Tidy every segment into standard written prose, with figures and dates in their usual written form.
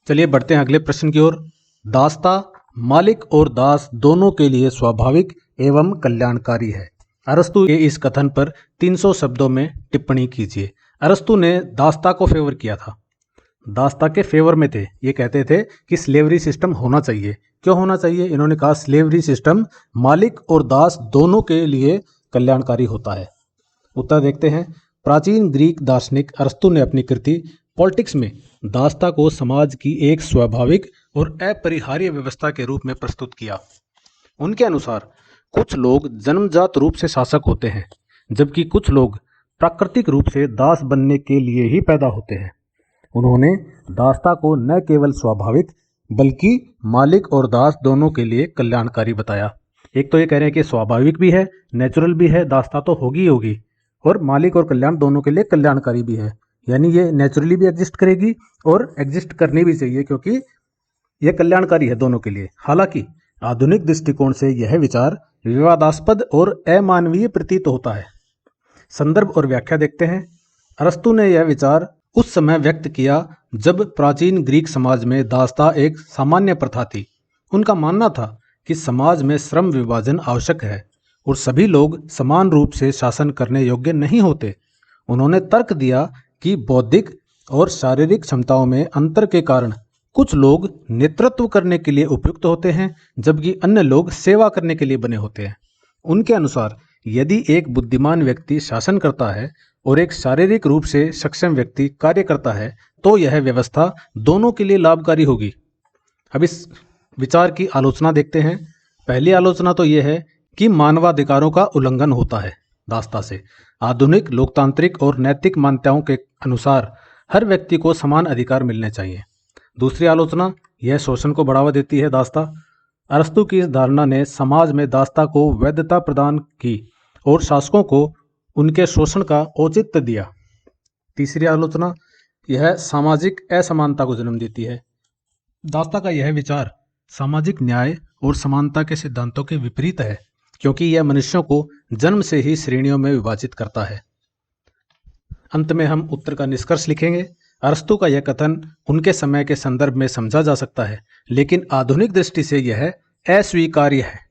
चलिए बढ़ते हैं अगले प्रश्न की ओर। दास्ता मालिक और दास दोनों के लिए स्वाभाविक एवं कल्याणकारी है। अरस्तु के इस कथन पर 300 शब्दों में टिप्पणी कीजिए। अरस्तु ने दास्ता को फेवर किया था, दास्ता के फेवर में थे। ये कहते थे कि स्लेवरी सिस्टम होना चाहिए। क्यों होना चाहिए? इन्होंने कहा स्लेवरी सिस्टम मालिक और दास दोनों के लिए कल्याणकारी होता है। उत्तर देखते हैं। प्राचीन ग्रीक दार्शनिक अरस्तु ने अपनी कृति पॉलिटिक्स में दास्ता को समाज की एक स्वाभाविक और अपरिहार्य व्यवस्था के रूप में प्रस्तुत किया। उनके अनुसार कुछ लोग जन्मजात रूप से शासक होते हैं, जबकि कुछ लोग प्राकृतिक रूप से दास बनने के लिए ही पैदा होते हैं। उन्होंने दास्ता को न केवल स्वाभाविक बल्कि मालिक और दास दोनों के लिए कल्याणकारी बताया। एक तो ये कह रहे हैं कि स्वाभाविक भी है, नेचुरल भी है, दास्ता तो होगी ही होगी, और मालिक और कल्याण दोनों के लिए कल्याणकारी भी है। यानी ये नेचुरली भी एग्जिस्ट करेगी और एग्जिस्ट करनी भी चाहिए, क्योंकि यह कल्याणकारी है दोनों के लिए। हालांकि आधुनिक दृष्टिकोण से यह विचार विवादास्पद और अमानवीय प्रतीत होता है। संदर्भ और व्याख्या देखते हैं। अरस्तु ने यह विचार उस समय व्यक्त किया जब प्राचीन ग्रीक समाज में दास्ता एक सामान्य प्रथा थी। उनका मानना था कि समाज में श्रम विभाजन आवश्यक है और सभी लोग समान रूप से शासन करने योग्य नहीं होते। उन्होंने तर्क दिया कि बौद्धिक और शारीरिक क्षमताओं में अंतर के कारण कुछ लोग नेतृत्व करने के लिए उपयुक्त होते हैं, जबकि अन्य लोग सेवा करने के लिए बने होते हैं। उनके अनुसार यदि एक बुद्धिमान व्यक्ति शासन करता है और एक शारीरिक रूप से सक्षम व्यक्ति कार्य करता है, तो यह व्यवस्था दोनों के लिए लाभकारी होगी। अब इस विचार की आलोचना देखते हैं। पहली आलोचना तो यह है कि मानवाधिकारों का उल्लंघन होता है दास्ता से। आधुनिक लोकतांत्रिक और नैतिक मान्यताओं के अनुसार हर व्यक्ति को समान अधिकार मिलने चाहिए। दूसरी आलोचना, यह शोषण को बढ़ावा देती है दास्ता। अरस्तु की इस धारणा ने समाज में दास्ता को वैधता प्रदान की और शासकों को उनके शोषण का औचित्य दिया। तीसरी आलोचना, यह सामाजिक असमानता को जन्म देती है। दास्ता का यह विचार सामाजिक न्याय और समानता के सिद्धांतों के विपरीत है, क्योंकि यह मनुष्यों को जन्म से ही श्रेणियों में विभाजित करता है। अंत में हम उत्तर का निष्कर्ष लिखेंगे। अरस्तु का यह कथन उनके समय के संदर्भ में समझा जा सकता है, लेकिन आधुनिक दृष्टि से यह अस्वीकार्य है।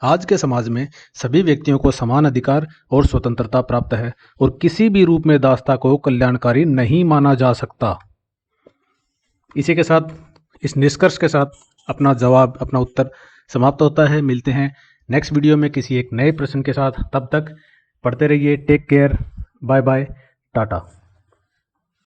आज के समाज में सभी व्यक्तियों को समान अधिकार और स्वतंत्रता प्राप्त है और किसी भी रूप में दास्ता को कल्याणकारी नहीं माना जा सकता। इसी के साथ, इस निष्कर्ष के साथ अपना उत्तर समाप्त होता है। मिलते हैं नेक्स्ट वीडियो में किसी एक नए प्रश्न के साथ। तब तक पढ़ते रहिए। Take care, bye bye, Tata.